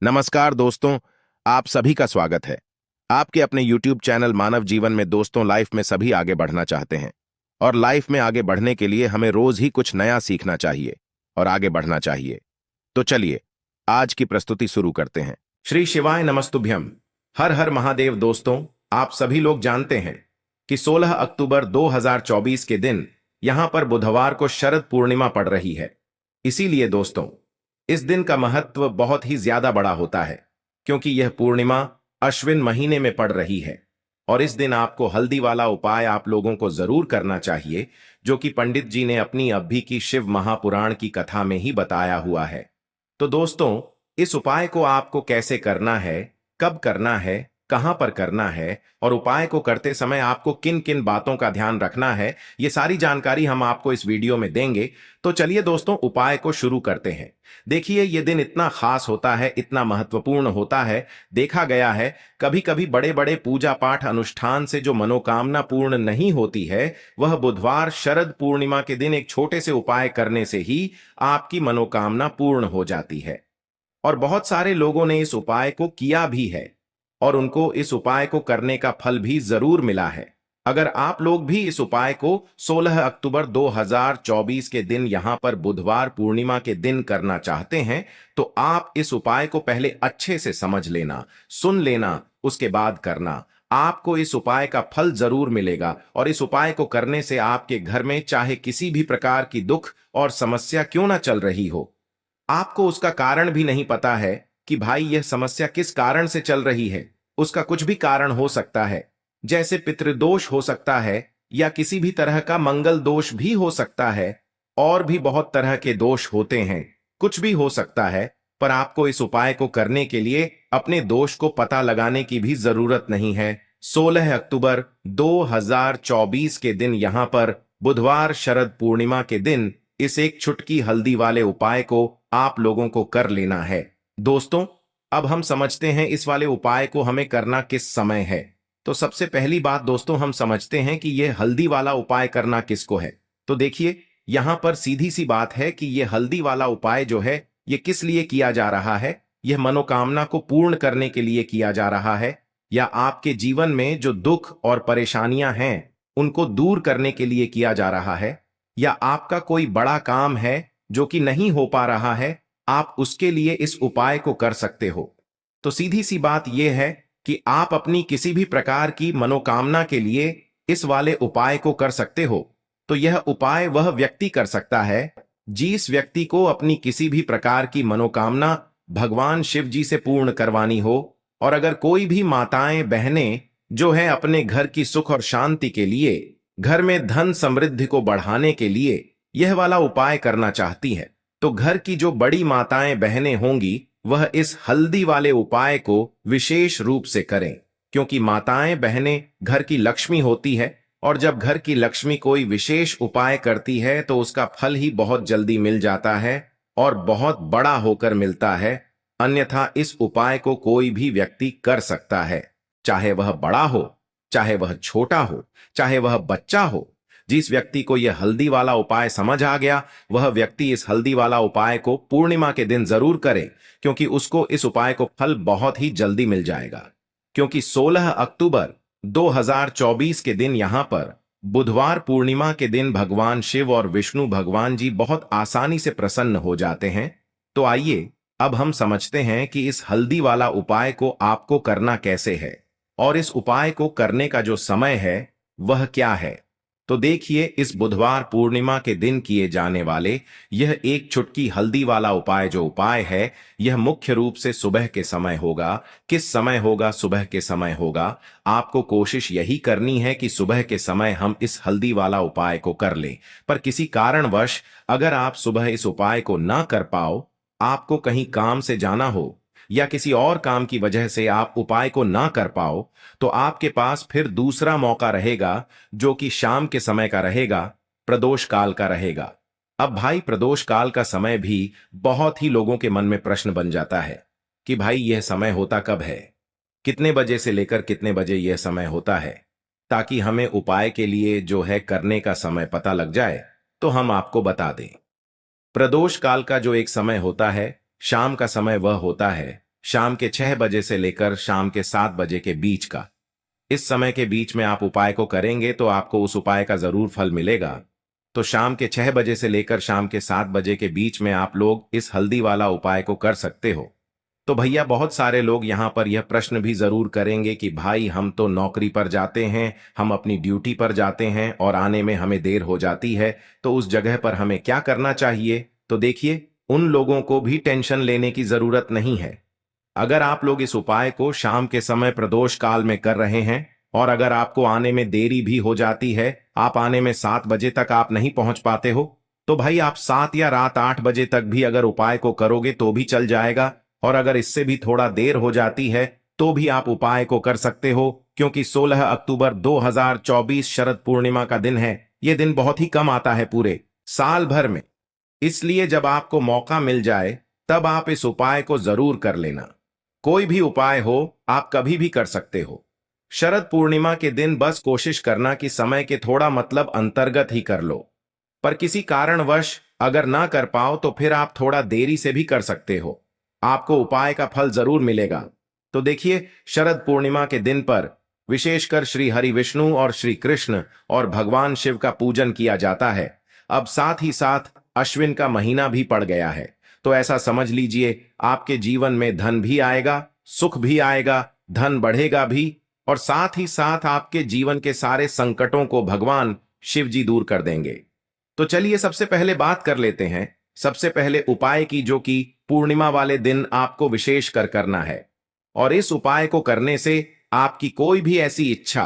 नमस्कार दोस्तों, आप सभी का स्वागत है। आपके अपने YouTube चैनल मानव जीवन में दोस्तों, लाइफ में सभी आगे बढ़ना चाहते हैं और लाइफ में आगे बढ़ने के लिए हमें रोज ही कुछ नया सीखना चाहिए और आगे बढ़ना चाहिए। तो चलिए आज की प्रस्तुति शुरू करते हैं। श्री शिवाय नमस्तुभ्यम। हर हर महादेव। दोस्तों, आप सभी लोग जानते हैं कि 16 अक्टूबर 2024 के दिन यहां पर बुधवार को शरद पूर्णिमा पड़ रही है। इसीलिए दोस्तों, इस दिन का महत्व बहुत ही ज्यादा बड़ा होता है क्योंकि यह पूर्णिमा अश्विन महीने में पड़ रही है और इस दिन आपको हल्दी वाला उपाय आप लोगों को जरूर करना चाहिए, जो कि पंडित जी ने अपनी अभी की शिव महापुराण की कथा में ही बताया हुआ है। तो दोस्तों, इस उपाय को आपको कैसे करना है, कब करना है, कहां पर करना है और उपाय को करते समय आपको किन किन बातों का ध्यान रखना है, ये सारी जानकारी हम आपको इस वीडियो में देंगे। तो चलिए दोस्तों, उपाय को शुरू करते हैं। देखिए, ये दिन इतना खास होता है, इतना महत्वपूर्ण होता है। देखा गया है कभी कभी बड़े बड़े पूजा पाठ अनुष्ठान से जो मनोकामना पूर्ण नहीं होती है, वह बुधवार शरद पूर्णिमा के दिन एक छोटे से उपाय करने से ही आपकी मनोकामना पूर्ण हो जाती है। और बहुत सारे लोगों ने इस उपाय को किया भी है और उनको इस उपाय को करने का फल भी जरूर मिला है। अगर आप लोग भी इस उपाय को 16 अक्टूबर 2024 के दिन यहां पर बुधवार पूर्णिमा के दिन करना चाहते हैं, तो आप इस उपाय को पहले अच्छे से समझ लेना, सुन लेना, उसके बाद करना। आपको इस उपाय का फल जरूर मिलेगा और इस उपाय को करने से आपके घर में चाहे किसी भी प्रकार की दुख और समस्या क्यों ना चल रही हो, आपको उसका कारण भी नहीं पता है कि भाई यह समस्या किस कारण से चल रही है। उसका कुछ भी कारण हो सकता है, जैसे पितृदोष हो सकता है या किसी भी तरह का मंगल दोष भी हो सकता है, और भी बहुत तरह के दोष होते हैं, कुछ भी हो सकता है। पर आपको इस उपाय को करने के लिए अपने दोष को पता लगाने की भी जरूरत नहीं है। 16 अक्टूबर 2024 के दिन यहां पर बुधवार शरद पूर्णिमा के दिन इस एक चुटकी हल्दी वाले उपाय को आप लोगों को कर लेना है। दोस्तों, अब हम समझते हैं इस वाले उपाय को हमें करना किस समय है। तो सबसे पहली बात दोस्तों, हम समझते हैं कि यह हल्दी वाला उपाय करना किसको है। तो देखिए, यहां पर सीधी सी बात है कि यह हल्दी वाला उपाय जो है, यह किस लिए किया जा रहा है। यह मनोकामना को पूर्ण करने के लिए किया जा रहा है, या आपके जीवन में जो दुख और परेशानियां हैं उनको दूर करने के लिए किया जा रहा है, या आपका कोई बड़ा काम है जो कि नहीं हो पा रहा है, आप उसके लिए इस उपाय को कर सकते हो। तो सीधी सी बात यह है कि आप अपनी किसी भी प्रकार की मनोकामना के लिए इस वाले उपाय को कर सकते हो। तो यह उपाय वह व्यक्ति कर सकता है जिस व्यक्ति को अपनी किसी भी प्रकार की मनोकामना भगवान शिव जी से पूर्ण करवानी हो। और अगर कोई भी माताएं बहनें जो है अपने घर की सुख और शांति के लिए, घर में धन समृद्धि को बढ़ाने के लिए यह वाला उपाय करना चाहती है, तो घर की जो बड़ी माताएं बहनें होंगी वह इस हल्दी वाले उपाय को विशेष रूप से करें, क्योंकि माताएं बहनें घर की लक्ष्मी होती है और जब घर की लक्ष्मी कोई विशेष उपाय करती है तो उसका फल ही बहुत जल्दी मिल जाता है और बहुत बड़ा होकर मिलता है। अन्यथा इस उपाय को कोई भी व्यक्ति कर सकता है, चाहे वह बड़ा हो, चाहे वह छोटा हो, चाहे वह बच्चा हो। जिस व्यक्ति को यह हल्दी वाला उपाय समझ आ गया, वह व्यक्ति इस हल्दी वाला उपाय को पूर्णिमा के दिन जरूर करे, क्योंकि उसको इस उपाय को फल बहुत ही जल्दी मिल जाएगा। क्योंकि 16 अक्टूबर 2024 के दिन यहां पर बुधवार पूर्णिमा के दिन भगवान शिव और विष्णु भगवान जी बहुत आसानी से प्रसन्न हो जाते हैं। तो आइए अब हम समझते हैं कि इस हल्दी वाला उपाय को आपको करना कैसे है और इस उपाय को करने का जो समय है वह क्या है। तो देखिए, इस बुधवार पूर्णिमा के दिन किए जाने वाले यह एक चुटकी हल्दी वाला उपाय जो उपाय है, यह मुख्य रूप से सुबह के समय होगा। किस समय होगा? सुबह के समय होगा। आपको कोशिश यही करनी है कि सुबह के समय हम इस हल्दी वाला उपाय को कर लें। पर किसी कारणवश अगर आप सुबह इस उपाय को ना कर पाओ, आपको कहीं काम से जाना हो या किसी और काम की वजह से आप उपाय को ना कर पाओ, तो आपके पास फिर दूसरा मौका रहेगा, जो कि शाम के समय का रहेगा, प्रदोष काल का रहेगा। अब भाई, प्रदोष काल का समय भी बहुत ही लोगों के मन में प्रश्न बन जाता है कि भाई यह समय होता कब है, कितने बजे से लेकर कितने बजे यह समय होता है, ताकि हमें उपाय के लिए जो है करने का समय पता लग जाए। तो हम आपको बता दें, प्रदोष काल का जो एक समय होता है, शाम का समय, वह होता है शाम के 6 बजे से लेकर शाम के 7 बजे के बीच का। इस समय के बीच में आप उपाय को करेंगे तो आपको उस उपाय का जरूर फल मिलेगा। तो शाम के 6 बजे से लेकर शाम के 7 बजे के बीच में आप लोग इस हल्दी वाला उपाय को कर सकते हो। तो भैया बहुत सारे लोग यहाँ पर यह प्रश्न भी जरूर करेंगे कि भाई हम तो नौकरी पर जाते हैं, हम अपनी ड्यूटी पर जाते हैं और आने में हमें देर हो जाती है, तो उस जगह पर हमें क्या करना चाहिए। तो देखिए, उन लोगों को भी टेंशन लेने की जरूरत नहीं है। अगर आप लोग इस उपाय को शाम के समय प्रदोष काल में कर रहे हैं और अगर आपको आने में देरी भी हो जाती है, आप आने में 7 बजे तक आप नहीं पहुंच पाते हो, तो भाई आप 7 या रात 8 बजे तक भी अगर उपाय को करोगे तो भी चल जाएगा। और अगर इससे भी थोड़ा देर हो जाती है तो भी आप उपाय को कर सकते हो, क्योंकि 16 अक्टूबर 2024 शरद पूर्णिमा का दिन है। यह दिन बहुत ही कम आता है पूरे साल भर में, इसलिए जब आपको मौका मिल जाए तब आप इस उपाय को जरूर कर लेना। कोई भी उपाय हो आप कभी भी कर सकते हो। शरद पूर्णिमा के दिन बस कोशिश करना कि समय के थोड़ा मतलब अंतर्गत ही कर लो, पर किसी कारणवश अगर ना कर पाओ तो फिर आप थोड़ा देरी से भी कर सकते हो, आपको उपाय का फल जरूर मिलेगा। तो देखिए, शरद पूर्णिमा के दिन पर विशेषकर श्री हरि विष्णु और श्री कृष्ण और भगवान शिव का पूजन किया जाता है। अब साथ ही साथ अश्विन का महीना भी पड़ गया है, तो ऐसा समझ लीजिए आपके जीवन में धन भी आएगा, सुख भी आएगा, धन बढ़ेगा भी, और साथ ही साथ आपके जीवन के सारे संकटों को भगवान शिव जी दूर कर देंगे। तो चलिए सबसे पहले बात कर लेते हैं सबसे पहले उपाय की, जो कि पूर्णिमा वाले दिन आपको विशेष कर करना है। और इस उपाय को करने से आपकी कोई भी ऐसी इच्छा,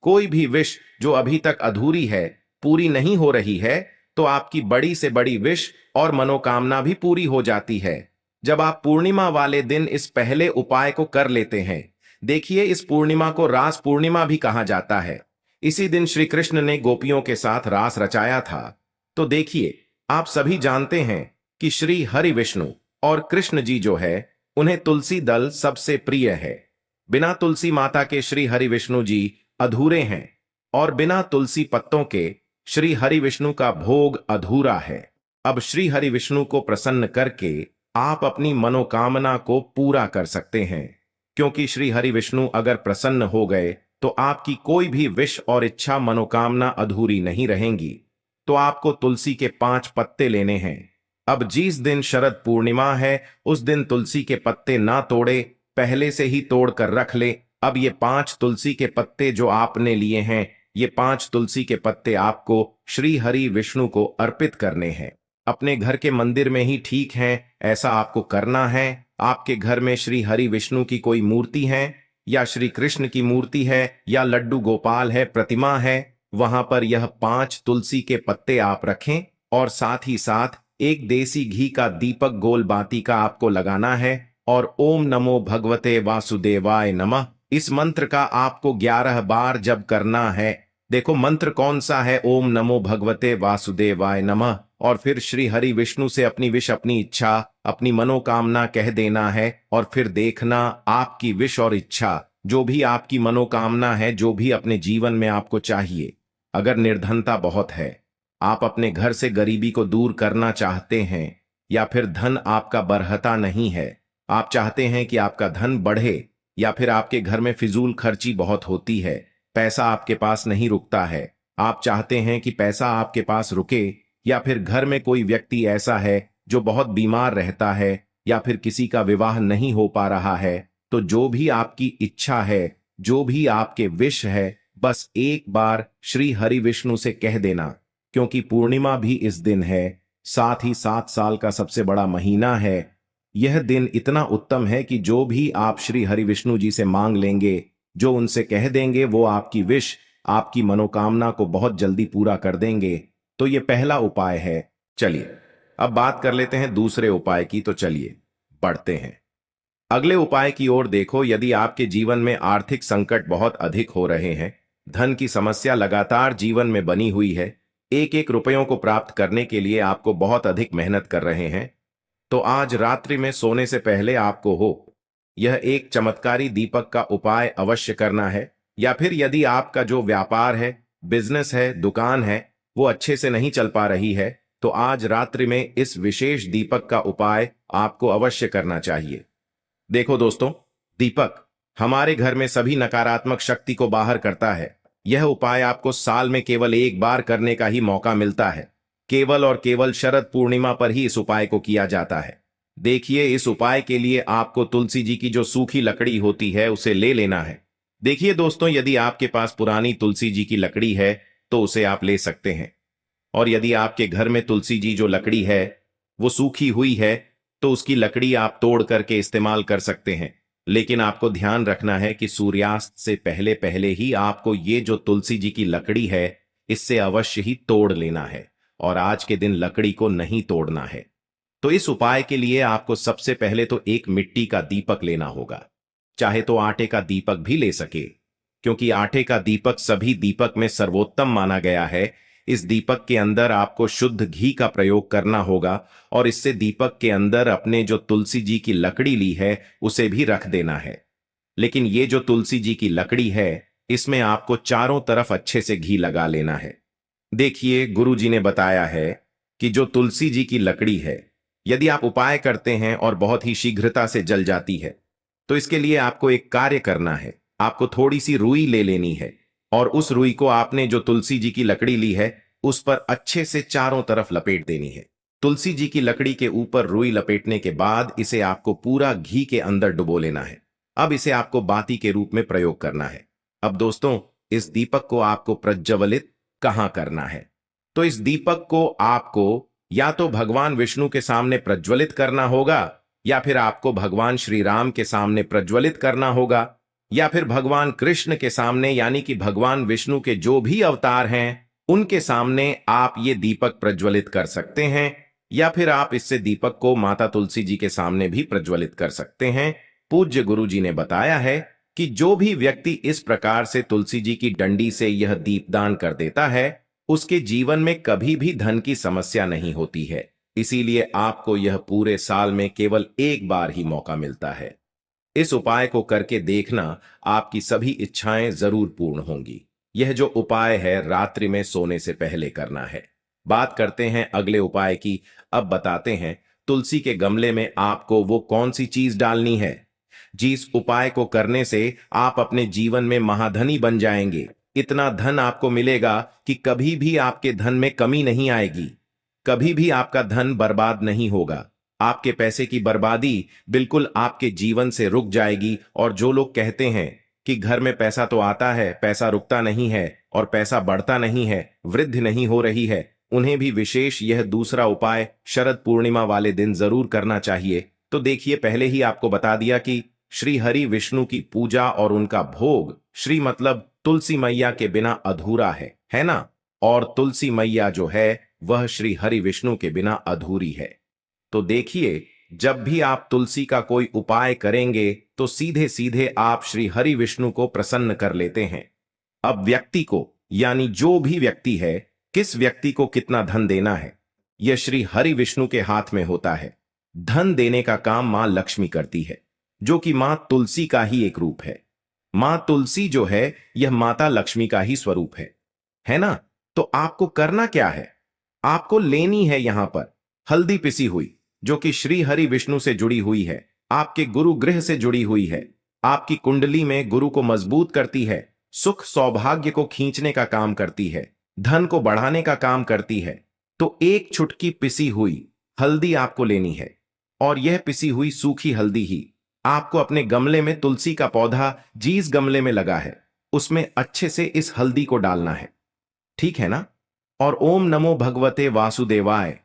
कोई भी विश जो अभी तक अधूरी है, पूरी नहीं हो रही है, तो आपकी बड़ी से बड़ी विश और मनोकामना भी पूरी हो जाती है जब आप पूर्णिमा वाले दिन इस पहले उपाय को कर लेते हैं। देखिए, इस पूर्णिमा को रास पूर्णिमा भी कहा जाता है। इसी दिन श्री कृष्ण ने गोपियों के साथ रास रचाया था। तो देखिए, आप सभी जानते हैं कि श्री हरि विष्णु और कृष्ण जी जो है, उन्हें तुलसी दल सबसे प्रिय है। बिना तुलसी माता के श्री हरि विष्णु जी अधूरे हैं और बिना तुलसी पत्तों के श्री हरि विष्णु का भोग अधूरा है। अब श्री हरि विष्णु को प्रसन्न करके आप अपनी मनोकामना को पूरा कर सकते हैं, क्योंकि श्री हरि विष्णु अगर प्रसन्न हो गए तो आपकी कोई भी विश और इच्छा मनोकामना अधूरी नहीं रहेंगी। तो आपको तुलसी के 5 पत्ते लेने हैं। अब जिस दिन शरद पूर्णिमा है उस दिन तुलसी के पत्ते ना तोड़े, पहले से ही तोड़ कर रख ले। अब ये 5 तुलसी के पत्ते जो आपने लिए हैं, ये 5 तुलसी के पत्ते आपको श्री हरि विष्णु को अर्पित करने हैं। अपने घर के मंदिर में ही ठीक है, ऐसा आपको करना है। आपके घर में श्री हरि विष्णु की कोई मूर्ति है या श्री कृष्ण की मूर्ति है या लड्डू गोपाल है, प्रतिमा है, वहां पर यह 5 तुलसी के पत्ते आप रखें और साथ ही साथ एक देसी घी का दीपक गोल बाती का आपको लगाना है और ओम नमो भगवते वासुदेवाय नमः इस मंत्र का आपको 11 बार जप करना है। देखो मंत्र कौन सा है, ओम नमो भगवते वासुदेवाय नमः, और फिर श्री हरि विष्णु से अपनी विश, अपनी इच्छा, अपनी मनोकामना कह देना है और फिर देखना आपकी विश और इच्छा, जो भी आपकी मनोकामना है, जो भी अपने जीवन में आपको चाहिए। अगर निर्धनता बहुत है, आप अपने घर से गरीबी को दूर करना चाहते हैं, या फिर धन आपका बरहता नहीं है, आप चाहते हैं कि आपका धन बढ़े, या फिर आपके घर में फिजूल खर्ची बहुत होती है, पैसा आपके पास नहीं रुकता है, आप चाहते हैं कि पैसा आपके पास रुके, या फिर घर में कोई व्यक्ति ऐसा है जो बहुत बीमार रहता है, या फिर किसी का विवाह नहीं हो पा रहा है, तो जो भी आपकी इच्छा है, जो भी आपके विश है, बस एक बार श्री हरि विष्णु से कह देना। क्योंकि पूर्णिमा भी इस दिन है, साथ ही 7 साल का सबसे बड़ा महीना है। यह दिन इतना उत्तम है कि जो भी आप श्री हरि विष्णु जी से मांग लेंगे, जो उनसे कह देंगे, वो आपकी विश, आपकी मनोकामना को बहुत जल्दी पूरा कर देंगे। तो ये पहला उपाय है। चलिए अब बात कर लेते हैं दूसरे उपाय की। तो चलिए बढ़ते हैं अगले उपाय की ओर। देखो, यदि आपके जीवन में आर्थिक संकट बहुत अधिक हो रहे हैं, धन की समस्या लगातार जीवन में बनी हुई है, एक एक रुपयों को प्राप्त करने के लिए आपको बहुत अधिक मेहनत कर रहे हैं, तो आज रात्रि में सोने से पहले आपको यह एक चमत्कारी दीपक का उपाय अवश्य करना है। या फिर यदि आपका जो व्यापार है, बिजनेस है, दुकान है, वो अच्छे से नहीं चल पा रही है, तो आज रात्रि में इस विशेष दीपक का उपाय आपको अवश्य करना चाहिए। देखो दोस्तों, दीपक हमारे घर में सभी नकारात्मक शक्ति को बाहर करता है। यह उपाय आपको साल में केवल एक बार करने का ही मौका मिलता है। केवल और केवल शरद पूर्णिमा पर ही इस उपाय को किया जाता है। देखिए, इस उपाय के लिए आपको तुलसी जी की जो सूखी लकड़ी होती है उसे ले लेना है। देखिए दोस्तों, यदि आपके पास पुरानी तुलसी जी की लकड़ी है तो उसे आप ले सकते हैं। और यदि आपके घर में तुलसी जी जो लकड़ी है वो सूखी हुई है तो उसकी लकड़ी आप तोड़ करके इस्तेमाल कर सकते हैं। लेकिन आपको ध्यान रखना है कि सूर्यास्त से पहले पहले ही आपको ये जो तुलसी जी की लकड़ी है इससे अवश्य ही तोड़ लेना है और आज के दिन लकड़ी को नहीं तोड़ना है। तो इस उपाय के लिए आपको सबसे पहले तो एक मिट्टी का दीपक लेना होगा। चाहे तो आटे का दीपक भी ले सके, क्योंकि आटे का दीपक सभी दीपक में सर्वोत्तम माना गया है। इस दीपक के अंदर आपको शुद्ध घी का प्रयोग करना होगा और इससे दीपक के अंदर अपने जो तुलसी जी की लकड़ी ली है उसे भी रख देना है। लेकिन ये जो तुलसी जी की लकड़ी है इसमें आपको चारों तरफ अच्छे से घी लगा लेना है। देखिए, गुरु जी ने बताया है कि जो तुलसी जी की लकड़ी है यदि आप उपाय करते हैं और बहुत ही शीघ्रता से जल जाती है तो इसके लिए आपको एक कार्य करना है। आपको थोड़ी सी रुई ले लेनी है और उस रुई को आपने जो तुलसी जी की लकड़ी ली है उस पर अच्छे से चारों तरफ लपेट देनी है। तुलसी जी की लकड़ी के ऊपर रुई लपेटने के बाद इसे आपको पूरा घी के अंदर डुबो लेना है। अब इसे आपको बाती के रूप में प्रयोग करना है। अब दोस्तों, इस दीपक को आपको प्रज्वलित कहां करना है? तो इस दीपक को आपको या तो भगवान विष्णु के सामने प्रज्वलित करना होगा या फिर आपको भगवान श्री राम के सामने प्रज्वलित करना होगा या फिर भगवान कृष्ण के सामने, यानी कि भगवान विष्णु के जो भी अवतार हैं उनके सामने आप ये दीपक प्रज्वलित कर सकते हैं। या फिर आप इससे दीपक को माता तुलसी जी के सामने भी प्रज्वलित कर सकते हैं। पूज्य गुरु जी ने बताया है कि जो भी व्यक्ति इस प्रकार से तुलसी जी की डंडी से यह दीपदान कर देता है उसके जीवन में कभी भी धन की समस्या नहीं होती है। इसीलिए आपको यह पूरे साल में केवल एक बार ही मौका मिलता है। इस उपाय को करके देखना, आपकी सभी इच्छाएं जरूर पूर्ण होंगी। यह जो उपाय है रात्रि में सोने से पहले करना है। बात करते हैं अगले उपाय की। अब बताते हैं तुलसी के गमले में आपको वो कौन सी चीज डालनी है। जिस उपाय को करने से आप अपने जीवन में महाधनी बन जाएंगे। इतना धन आपको मिलेगा कि कभी भी आपके धन में कमी नहीं आएगी। कभी भी आपका धन बर्बाद नहीं होगा। आपके पैसे की बर्बादी बिल्कुल आपके जीवन से रुक जाएगी। और जो लोग कहते हैं कि घर में पैसा तो आता है, पैसा रुकता नहीं है और पैसा बढ़ता नहीं है, वृद्धि नहीं हो रही है, उन्हें भी विशेष यह दूसरा उपाय शरद पूर्णिमा वाले दिन जरूर करना चाहिए। तो देखिए, पहले ही आपको बता दिया कि श्री हरि विष्णु की पूजा और उनका भोग, श्री मतलब तुलसी मैया के बिना अधूरा है ना? और तुलसी मैया जो है वह श्री हरि विष्णु के बिना अधूरी है। तो देखिए, जब भी आप तुलसी का कोई उपाय करेंगे तो सीधे सीधे आप श्री हरि विष्णु को प्रसन्न कर लेते हैं। अब व्यक्ति को, यानी जो भी व्यक्ति है, किस व्यक्ति को कितना धन देना है यह श्री हरि विष्णु के हाथ में होता है। धन देने का काम मां लक्ष्मी करती है, जो कि मां तुलसी का ही एक रूप है। मां तुलसी जो है यह माता लक्ष्मी का ही स्वरूप है ना? तो आपको करना क्या है? आपको लेनी है यहां पर हल्दी पिसी हुई, जो कि श्री हरि विष्णु से जुड़ी हुई है, आपके गुरु गृह से जुड़ी हुई है, आपकी कुंडली में गुरु को मजबूत करती है, सुख सौभाग्य को खींचने का काम करती है, धन को बढ़ाने का काम करती है। तो एक चुटकी पिसी हुई हल्दी आपको लेनी है और यह पिसी हुई सूखी हल्दी ही आपको अपने गमले में, तुलसी का पौधा जिस गमले में लगा है उसमें अच्छे से इस हल्दी को डालना है। ठीक है ना? और ओम नमो भगवते वासुदेवाय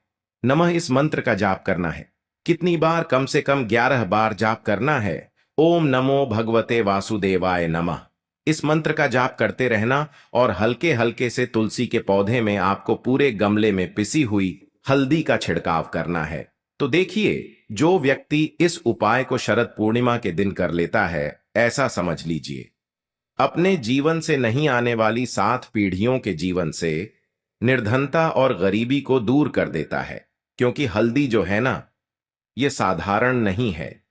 नमः इस मंत्र का जाप करना है। कितनी बार? कम से कम 11 बार जाप करना है। ओम नमो भगवते वासुदेवाय नमः इस मंत्र का जाप करते रहना और हल्के हल्के से तुलसी के पौधे में आपको पूरे गमले में पिसी हुई हल्दी का छिड़काव करना है। तो देखिए, जो व्यक्ति इस उपाय को शरद पूर्णिमा के दिन कर लेता है, ऐसा समझ लीजिए अपने जीवन से नहीं आने वाली 7 पीढ़ियों के जीवन से निर्धनता और गरीबी को दूर कर देता है। क्योंकि हल्दी जो है ना, यह साधारण नहीं है।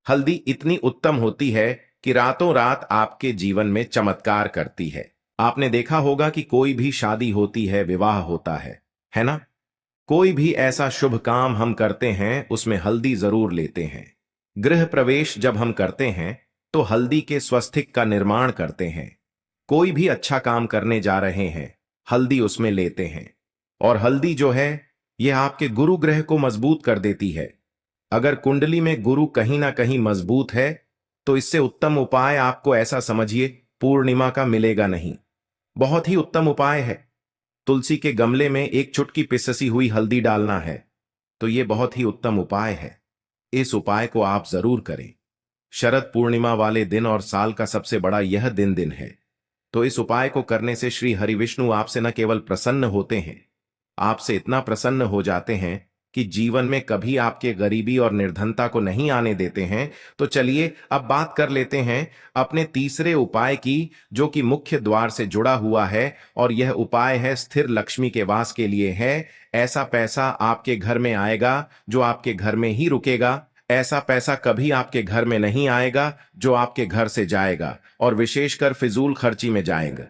हल्दी इतनी उत्तम होती है कि रातों रात आपके जीवन में चमत्कार करती है। आपने देखा होगा कि कोई भी शादी होती है, विवाह होता है ना? कोई भी ऐसा शुभ काम हम करते हैं उसमें हल्दी जरूर लेते हैं। गृह प्रवेश जब हम करते हैं तो हल्दी के स्वस्तिक का निर्माण करते हैं। कोई भी अच्छा काम करने जा रहे हैं, हल्दी उसमें लेते हैं। और हल्दी जो है, यह आपके गुरु ग्रह को मजबूत कर देती है। अगर कुंडली में गुरु कहीं ना कहीं मजबूत है तो इससे उत्तम उपाय आपको ऐसा समझिए पूर्णिमा का मिलेगा नहीं। बहुत ही उत्तम उपाय है। तुलसी के गमले में एक चुटकी पिससी हुई हल्दी डालना है, तो यह बहुत ही उत्तम उपाय है। इस उपाय को आप जरूर करें। शरद पूर्णिमा वाले दिन और साल का सबसे बड़ा यह दिन है। तो इस उपाय को करने से श्री हरिविष्णु आपसे न केवल प्रसन्न होते हैं, आपसे इतना प्रसन्न हो जाते हैं कि जीवन में कभी आपके गरीबी और निर्धनता को नहीं आने देते हैं। तो चलिए अब बात कर लेते हैं अपने तीसरे उपाय की, जो कि मुख्य द्वार से जुड़ा हुआ है। और यह उपाय है स्थिर लक्ष्मी के वास के लिए है। ऐसा पैसा आपके घर में आएगा जो आपके घर में ही रुकेगा। ऐसा पैसा कभी आपके घर में नहीं आएगा जो आपके घर से जाएगा और विशेषकर फिजूल खर्ची में जाएगा।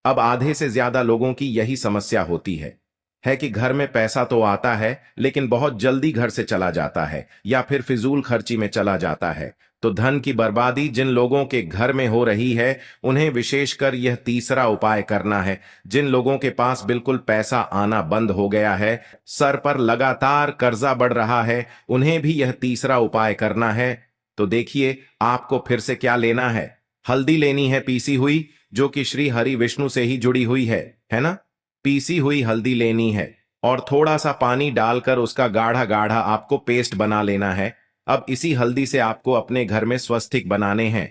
अब आधे से ज्यादा लोगों की यही समस्या होती है कि घर में पैसा तो आता है लेकिन बहुत जल्दी घर से चला जाता है या फिर फिजूल खर्ची में चला जाता है। तो धन की बर्बादी जिन लोगों के घर में हो रही है, उन्हें विशेषकर यह तीसरा उपाय करना है। जिन लोगों के पास बिल्कुल पैसा आना बंद हो गया है, सर पर लगातार कर्जा बढ़ रहा है, उन्हें भी यह तीसरा उपाय करना है। तो देखिए आपको फिर से क्या लेना है। हल्दी लेनी है पीसी हुई, जो कि श्री हरि विष्णु से ही जुड़ी हुई है ना। पीसी हुई हल्दी लेनी है और थोड़ा सा पानी डालकर उसका गाढ़ा गाढ़ा आपको पेस्ट बना लेना है। अब इसी हल्दी से आपको अपने घर में स्वस्तिक बनाने हैं।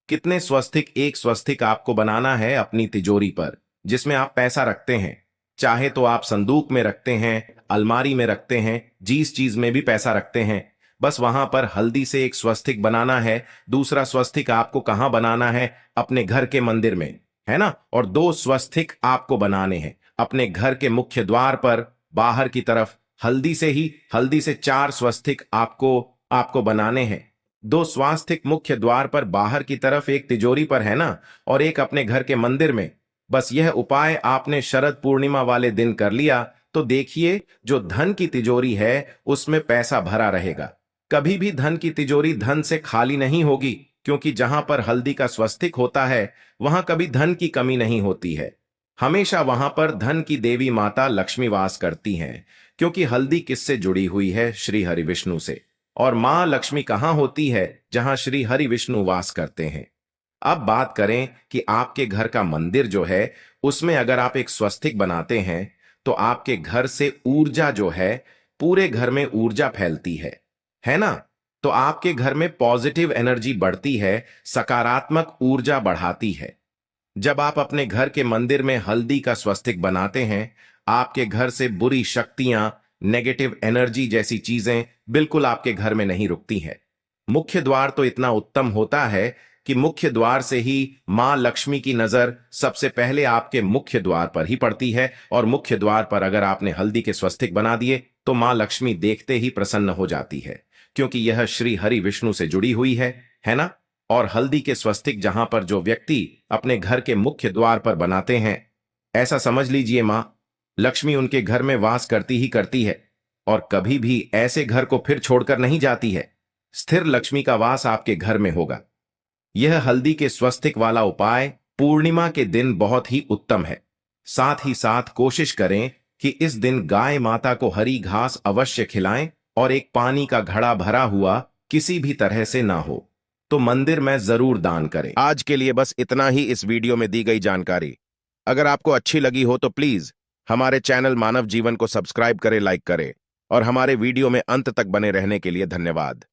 कितने स्वस्तिक? एक स्वस्तिक आपको बनाना है अपनी तिजोरी पर, जिसमें आप पैसा रखते हैं। चाहे तो आप संदूक में रखते हैं, अलमारी में रखते हैं, जिस चीज में भी पैसा रखते हैं, बस वहां पर हल्दी से एक स्वस्तिक बनाना है। दूसरा स्वस्तिक आपको कहां बनाना है? अपने घर के मंदिर में, है ना। और दो स्वस्तिक आपको बनाने हैं अपने घर के मुख्य द्वार पर बाहर की तरफ। हल्दी से चार स्वस्तिक आपको बनाने हैं। दो स्वास्तिक मुख्य द्वार पर बाहर की तरफ, एक तिजोरी पर, है ना, और एक अपने घर के मंदिर में। बस यह उपाय आपने शरद पूर्णिमा वाले दिन कर लिया तो देखिए जो धन की तिजोरी है उसमें पैसा भरा रहेगा। कभी भी धन की तिजोरी धन से खाली नहीं होगी, क्योंकि जहां पर हल्दी का स्वस्तिक होता है वहां कभी धन की कमी नहीं होती है। हमेशा वहां पर धन की देवी माता लक्ष्मी वास करती हैं, क्योंकि हल्दी किससे जुड़ी हुई है? श्री हरि विष्णु से। और मां लक्ष्मी कहां होती है? जहां श्री हरि विष्णु वास करते हैं। अब बात करें कि आपके घर का मंदिर जो है उसमें अगर आप एक स्वस्तिक बनाते हैं तो आपके घर से ऊर्जा जो है, पूरे घर में ऊर्जा फैलती है ना। तो आपके घर में पॉजिटिव एनर्जी बढ़ती है, सकारात्मक ऊर्जा बढ़ाती है। जब आप अपने घर के मंदिर में हल्दी का स्वस्तिक बनाते हैं, आपके घर से बुरी शक्तियां, नेगेटिव एनर्जी जैसी चीजें बिल्कुल आपके घर में नहीं रुकती हैं। मुख्य द्वार तो इतना उत्तम होता है कि मुख्य द्वार से ही मां लक्ष्मी की नजर सबसे पहले आपके मुख्य द्वार पर ही पड़ती है। और मुख्य द्वार पर अगर आपने हल्दी के स्वस्तिक बना दिए तो मां लक्ष्मी देखते ही प्रसन्न हो जाती है, क्योंकि यह श्री हरि विष्णु से जुड़ी हुई है ना। और हल्दी के स्वस्तिक जहां पर जो व्यक्ति अपने घर के मुख्य द्वार पर बनाते हैं, ऐसा समझ लीजिए मां लक्ष्मी उनके घर में वास करती ही करती है और कभी भी ऐसे घर को फिर छोड़कर नहीं जाती है। स्थिर लक्ष्मी का वास आपके घर में होगा। यह हल्दी के स्वस्तिक वाला उपाय पूर्णिमा के दिन बहुत ही उत्तम है। साथ ही साथ कोशिश करें कि इस दिन गाय माता को हरी घास अवश्य खिलाएं और एक पानी का घड़ा भरा हुआ किसी भी तरह से ना हो तो मंदिर में जरूर दान करें। आज के लिए बस इतना ही इस वीडियो में दी गई जानकारी। अगर आपको अच्छी लगी हो तो प्लीज हमारे चैनल मानव जीवन को सब्सक्राइब करें, लाइक करें और हमारे वीडियो में अंत तक बने रहने के लिए धन्यवाद।